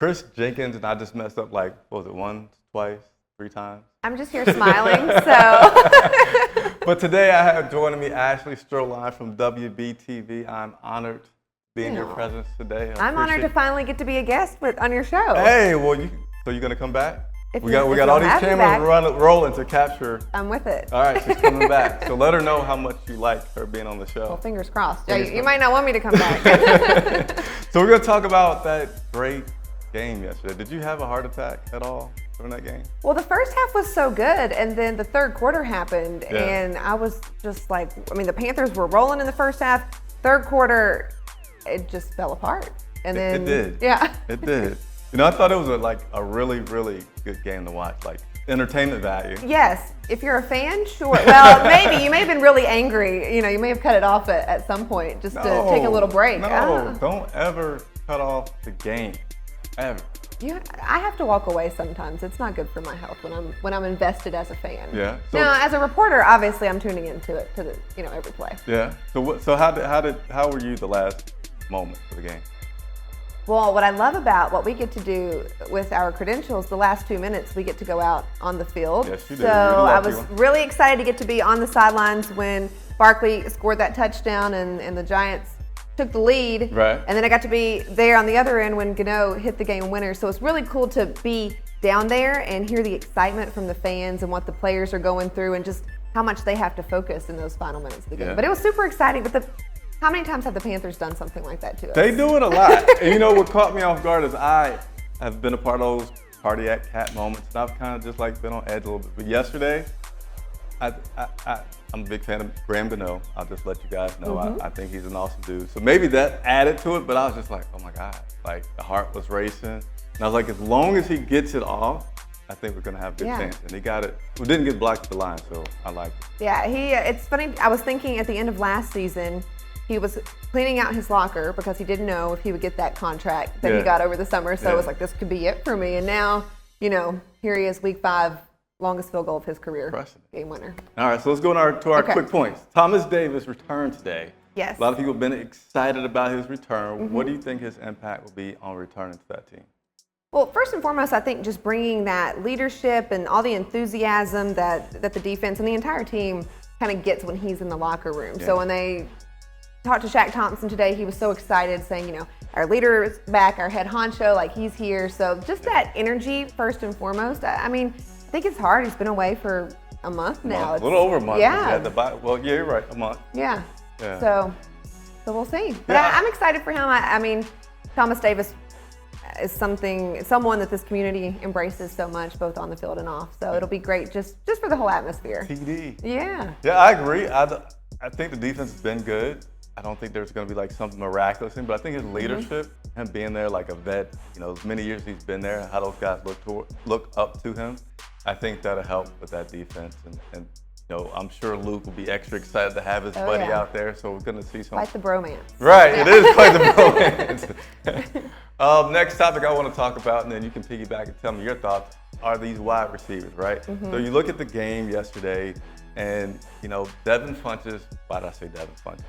Chris Jenkins and I just messed up like, what was it, once, twice, 3 times? I'm just here smiling, so. But today I have joining me Ashley Stroehlein from WBTV. I'm honored to be in your presence today. I'm honored to finally get to be a guest on your show. Hey, well, so you're going to come back? If we got all these cameras rolling to capture. I'm with it. All right, she's coming back. So let her know how much you like her being on the show. Well, fingers crossed. You might not want me to come back. So we're going to talk about that great game yesterday. Did you have a heart attack at all during that game? Well, the first half was so good, and then the third quarter happened, and I was just like, the Panthers were rolling in the first half. Third quarter, it just fell apart. And then it did. Yeah. It did. I thought it was a really, really good game to watch, like entertainment value. Yes. If you're a fan, sure. Well, maybe. You may have been really angry. You may have cut it off at some point just to take a little break. No, don't ever cut off the game. Ever. I have to walk away sometimes. It's not good for my health when I'm invested as a fan. Yeah. Now, as a reporter, obviously, I'm tuning into it to the every play. Yeah. So how were you the last moment of the game? Well, what I love about what we get to do with our credentials, the last 2 minutes, we get to go out on the field. Yes, you do. So I was really excited to get to be on the sidelines when Barkley scored that touchdown and the Giants took the lead. Right. And then I got to be there on the other end when Gano hit the game winner. So it's really cool to be down there and hear the excitement from the fans and what the players are going through and just how much they have to focus in those final minutes of the game. Yeah. But it was super exciting. But how many times have the Panthers done something like that to us? They do it a lot. And what caught me off guard is I have been a part of those cardiac cat moments, and I've kind of just like been on edge a little bit. But yesterday, I'm a big fan of Graham Gano. I'll just let you guys know. I think he's an awesome dude. So maybe that added to it, but I was just like, oh my God. Like the heart was racing. And I was like, as long as he gets it off, I think we're going to have a good chance. And he got it. We didn't get blocked at the line, so I like it. Yeah, it's funny. I was thinking at the end of last season, he was cleaning out his locker because he didn't know if he would get that contract that he got over the summer. So it was like, this could be it for me. And now, here he is, week 5, longest field goal of his career, game winner. All right, so let's go to our quick points. Thomas Davis returned today. Yes. A lot of people have been excited about his return. What do you think his impact will be on returning to that team? Well, first and foremost, I think just bringing that leadership and all the enthusiasm that the defense and the entire team kind of gets when he's in the locker room. Yeah. So when they talked to Shaq Thompson today, he was so excited, saying, our leader is back, our head honcho, like he's here. So just that energy, first and foremost. I think it's hard. He's been away for a month now. A little over a month. Yeah. You're right, a month. Yeah. So we'll see. But I'm excited for him. Thomas Davis is someone that this community embraces so much, both on the field and off. So it'll be great just for the whole atmosphere. TD. Yeah. Yeah, I agree. I think the defense has been good. I don't think there's going to be like something miraculous in, but I think his leadership, him being there like a vet, as many years he's been there, how those guys look up to him, I think that'll help with that defense. And I'm sure Luke will be extra excited to have his buddy out there. So we're going to see some. Quite the bromance. Right, it is quite the bromance. Next topic I want to talk about, and then you can piggyback and tell me your thoughts, are these wide receivers, right? So you look at the game yesterday, and Devin Funchess. Why did I say Devin Funchess?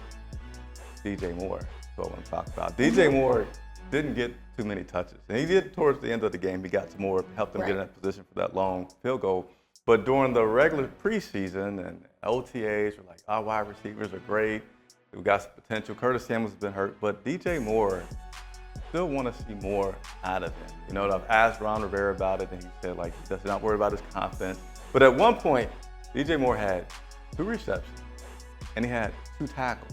DJ Moore is what I want to talk about. DJ Moore didn't get too many touches. And he did towards the end of the game. He got some more, helped them get in that position for that long field goal. But during the regular preseason and OTAs, we're like, our wide receivers are great. We've got some potential. Curtis Samuel's been hurt. But DJ Moore, still want to see more out of him. I've asked Ron Rivera about it, and he said, he's not worried about his confidence. But at one point, DJ Moore had 2 receptions, and he had 2 tackles.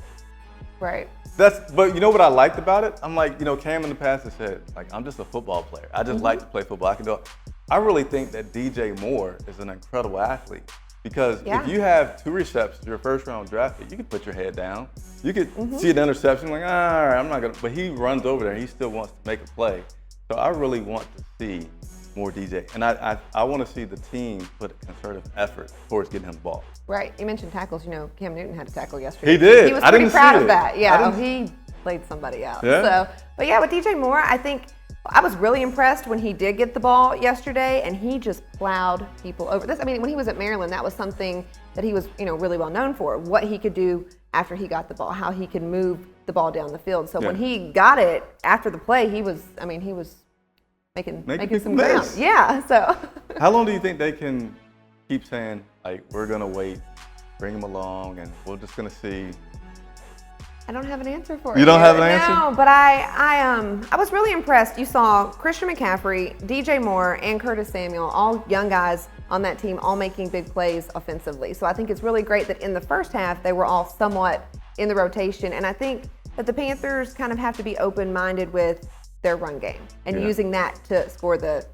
Right. But you know what I liked about it? I'm like, Cam in the past has said, I'm just a football player. I just like to play football. I can do it. I really think that DJ Moore is an incredible athlete because if you have 2 receptions, your first round draft pick, you can put your head down. You could see an interception, all right, I'm not gonna. But he runs over there and he still wants to make a play. So I really want to see more DJ, and I want to see the team put a concerted effort towards getting him the ball. Right. You mentioned tackles. Cam Newton had a tackle yesterday. He did. He was pretty proud of that. Yeah. He played somebody out. Yeah. But with DJ Moore, I think I was really impressed when he did get the ball yesterday, and he just plowed people over. When he was at Maryland, that was something that he was, really well known for. What he could do after he got the ball, how he could move the ball down the field. So when he got it after the play, he was making Making some people ground. miss. Yeah. So. How long do you think they can keep saying, like, we're going to wait, bring him along, and we're just going to see? I don't have an answer for you. You don't have an answer? No, but I was really impressed. You saw Christian McCaffrey, DJ Moore, and Curtis Samuel, all young guys on that team, all making big plays offensively. So I think it's really great that in the first half, they were all somewhat in the rotation. And I think that the Panthers kind of have to be open-minded with their run game and using that to score the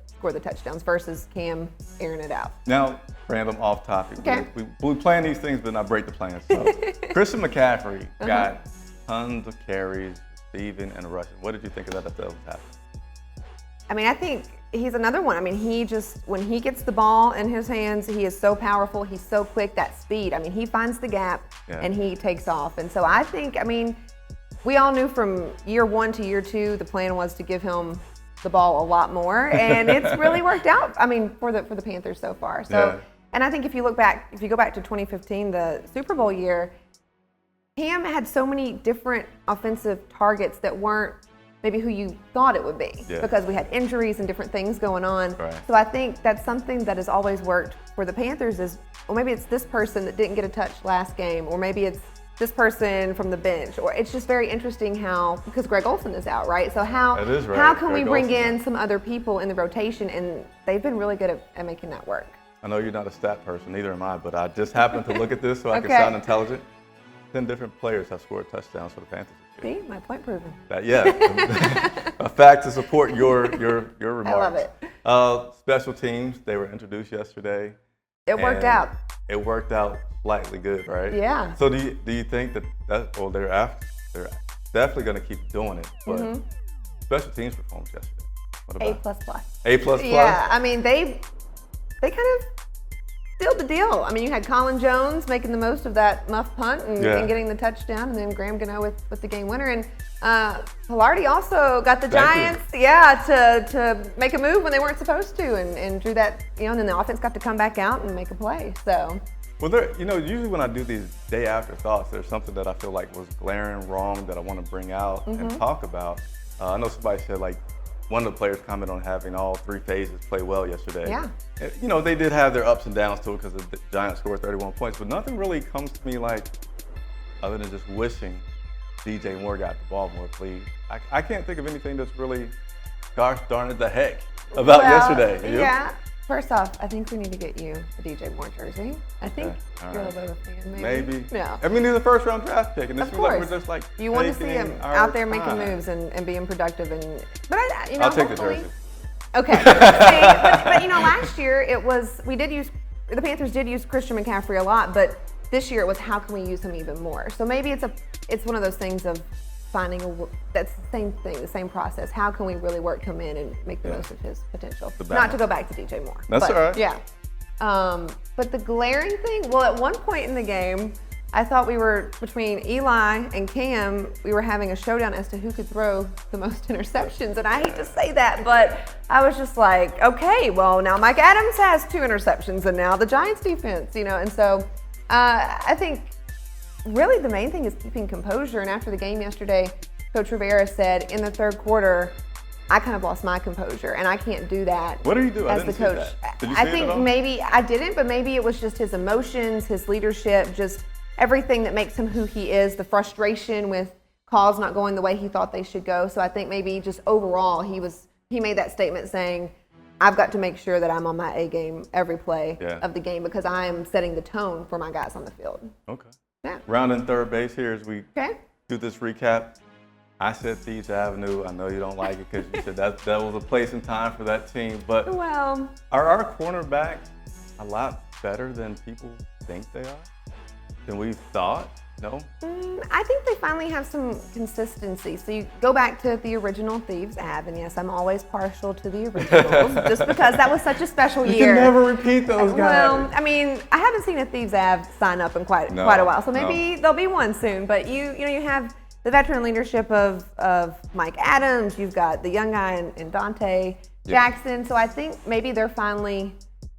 touchdowns versus Cam airing it out. Now, random off topic. Okay. We plan these things, but not break the plans. So, Christian McCaffrey got tons of carries, receiving and rushing. What did you think of that if that was happening? I mean, I think he's another one. I mean, when he gets the ball in his hands, he is so powerful. He's so quick, that speed. I mean, he finds the gap and he takes off. And so I think, I mean, we all knew from year 1 to year 2, the plan was to give him the ball a lot more, and it's really worked out. I mean, for the Panthers so far. So, and I think if you go back to 2015, the Super Bowl year, Cam had so many different offensive targets that weren't maybe who you thought it would be because we had injuries and different things going on. Right. So I think that's something that has always worked for the Panthers is, well, maybe it's this person that didn't get a touch last game, or maybe it's this person from the bench, or it's just very interesting how, because Greg Olsen is out, right? So how can we bring in some other people in the rotation, and they've been really good at making that work. I know you're not a stat person, neither am I, but I just happened to look at this so I can sound intelligent. 10 different players have scored touchdowns for the Panthers. See, my point proven. A fact to support your remarks. I love it. Special teams, they were introduced yesterday. It worked out. It worked out slightly good, right? Yeah. So do you think that they're definitely going to keep doing it, but special teams performance yesterday? What about A++? Yeah, I mean they kind of sealed the deal. I mean, you had Colin Jones making the most of that muff punt and getting the touchdown, and then Graham Gano with the game winner. And Pilardi also got the Giants, to make a move when they weren't supposed to, and drew that, and then the offense got to come back out and make a play. So. Well, usually when I do these day after thoughts, there's something that I feel like was glaring wrong that I want to bring out and talk about. I know somebody said, like, one of the players commented on having all 3 phases play well yesterday. Yeah. And, they did have their ups and downs to it because the Giants scored 31 points, but nothing really comes to me like, other than just wishing DJ Moore got the ball more, please. I can't think of anything that's really, gosh darn it, the heck about yesterday. Yeah. First off, I think we need to get you a DJ Moore jersey. I think you're a little bit of a fan, maybe. Yeah. I mean, he's a first-round draft pick, and this seems like we're just like you want to see him out there making moves and being productive. But I'll take the jersey. Okay. but last year the Panthers did use Christian McCaffrey a lot, but this year it was how can we use him even more? So maybe it's one of those things of finding that's the same thing, the same process. How can we really work him in and make the most of his potential? Not to go back to DJ Moore. That's all right. Yeah. But the glaring thing, well, at one point in the game, I thought we were between Eli and Cam, we were having a showdown as to who could throw the most interceptions. And I hate to say that, but I was just like, okay, well, now Mike Adams has 2 interceptions, and now the Giants defense, and so I think really the main thing is keeping composure. And after the game yesterday, Coach Rivera said in the third quarter, I kind of lost my composure, and I can't do that. What do you do? As the coach? I think maybe I didn't, but maybe it was just his emotions, his leadership, just everything that makes him who he is, the frustration with calls not going the way he thought they should go. So I think maybe just overall he made that statement saying, I've got to make sure that I'm on my A game every play of the game because I am setting the tone for my guys on the field. Okay. Yeah. Rounding third base here as we do this recap. I said Thieves Avenue. I know you don't like it because you said that was a place and time for that team. But are our cornerbacks a lot better than people think they are? Than we thought? No? I think they finally have some consistency. So you go back to the original Thieves Ave, and yes, I'm always partial to the originals just because that was such a special year. You can never repeat those guys. Well, I mean, I haven't seen a Thieves Ave sign up in quite a while, so maybe there'll be one soon. But you have the veteran leadership of Mike Adams. You've got the young guy in Dante Jackson. So I think maybe they're finally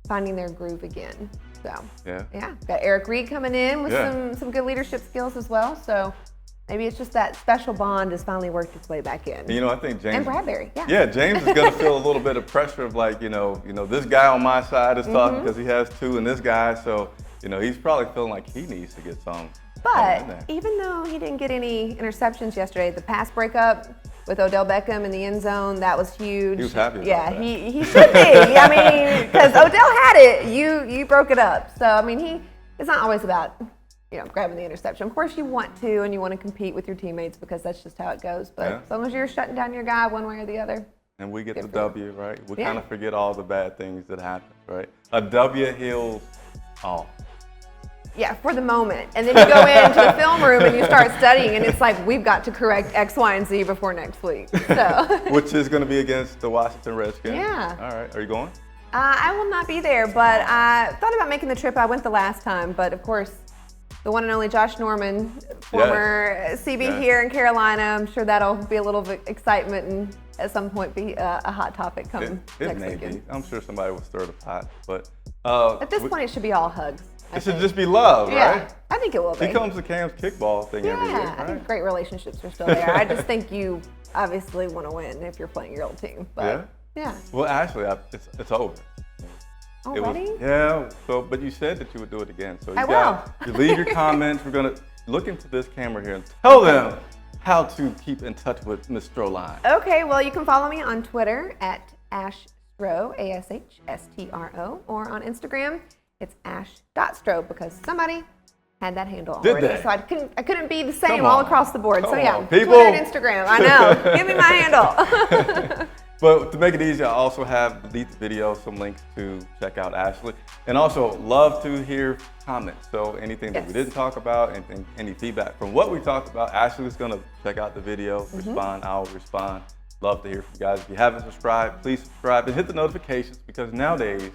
finding their groove again. So got Eric Reed coming in with some good leadership skills as well. So Maybe it's just that special bond has finally worked its way back in. You know, I think James. And Bradbury, yeah. Yeah, James is going to feel a little bit of pressure of like, this guy on my side is talking because he has 2, and this guy, so, he's probably feeling like he needs to get some. But even though he didn't get any interceptions yesterday, the pass breakup with Odell Beckham in the end zone, that was huge. He was happy about that. he should be. I mean, because Odell had it, you broke it up. So I mean, it's not always about grabbing the interception. Of course, you want to, and you want to compete with your teammates because that's just how it goes. But as long as you're shutting down your guy one way or the other. And we get the W, right? We kind of forget all the bad things that happen, right? A W heals all. Yeah, for the moment. And then you go into the film room and you start studying, and it's like, we've got to correct X, Y, and Z before next week. So. Which is going to be against the Washington Redskins. Yeah. All right. Are you going? I will not be there, but I thought about making the trip. I went the last time, but of course, the one and only Josh Norman, former CB here in Carolina, I'm sure that'll be a little bit excitement and at some point be a hot topic come next weekend. I'm sure somebody will stir the pot, but at this point, it should be all hugs. It should just be love, right? I think it will be. He comes to Cam's kickball thing every year, right? I think great relationships are still there. I just think you obviously want to win if you're playing your old team. But, yeah. Well, actually, it's over. Already? But you said that you would do it again. So you leave your comments. We're going to look into this camera here and tell them how to keep in touch with Ms. Stroehlein. Okay, well, you can follow me on Twitter at AshStro, ASHSTRO, or on Instagram. It's ash.stro because somebody had that handle already. So I couldn't be the same all across the board. Twitter and Instagram. I know. Give me my handle. But to make it easy, I also have these videos, some links to check out Ashley. And also love to hear comments. So anything that we didn't talk about, any feedback from what we talked about, Ashley's going to check out the video, respond, I'll respond. Love to hear from you guys. If you haven't subscribed, please subscribe and hit the notifications because nowadays,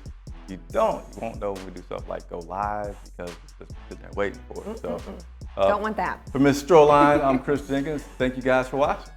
you won't know when we do stuff like go live because it's just sitting there waiting for it. So, don't want that. For Ms. Stroehlein, I'm Chris Jenkins. Thank you guys for watching.